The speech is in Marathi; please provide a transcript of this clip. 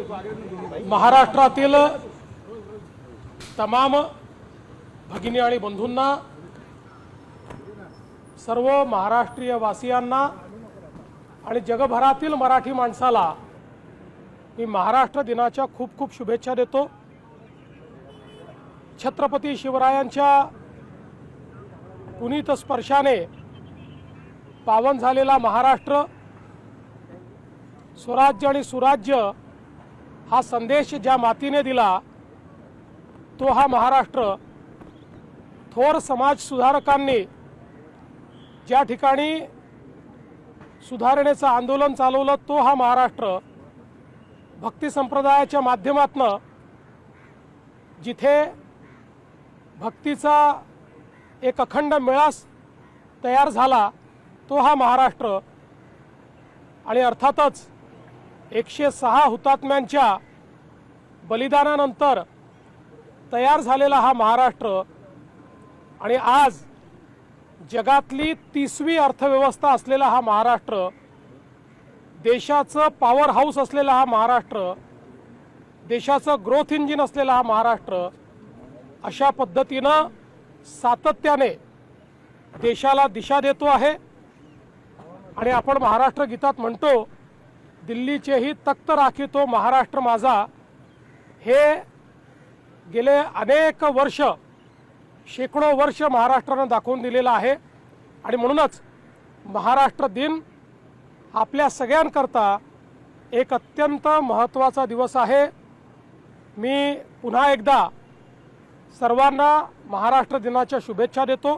महाराष्ट्रातील तमाम भगिनी आणि बंधूंना, सर्व महाराष्ट्रीय वासियांना आणि जगभरातील मराठी माणसाला मी महाराष्ट्र दिनाच्या खूप खूप शुभेच्छा देतो। छत्रपती शिवरायांच्या पुनीत स्पर्शाने पावन झालेला महाराष्ट्र, स्वराज्य आणि सुराज्य हा संदेश ज्या मातीने दिला तो हा महाराष्ट्र, थोर समाज सुधारकांनी ज्या ठिकाणी सुधारणेचं आंदोलन चालवलं तो हा महाराष्ट्र, भक्ती संप्रदायाच्या माध्यमातून जिथे भक्तीचा एक अखंड मेळास तयार झाला तो हा महाराष्ट्र, आणि अर्थातच 106 हुतात्म्यांच्या बलिदानानंतर तयार झालेला हा महाराष्ट्र, आणि आज जगातली 30वी अर्थव्यवस्था असलेला हा महाराष्ट्र, देशाचं पॉवर हाऊस असलेला हा महाराष्ट्र, देशाचं ग्रोथ इंजिन असलेला हा महाराष्ट्र अशा पद्धतीनं सातत्याने देशाला दिशा देतो आहे। आणि आपण महाराष्ट्र गीतात म्हणतो, दिल्लीचेही तख्त राखितो महाराष्ट्र माझा, हे गेले अनेक वर्ष, शेकडो वर्ष महाराष्ट्रानं दाखवून दिलेलं आहे। आणि म्हणूनच महाराष्ट्र दिन आपल्या सगळ्यांकरता एक अत्यंत महत्त्वाचा दिवस आहे। मी पुन्हा एकदा सर्वांना महाराष्ट्र दिनाच्या शुभेच्छा देतो।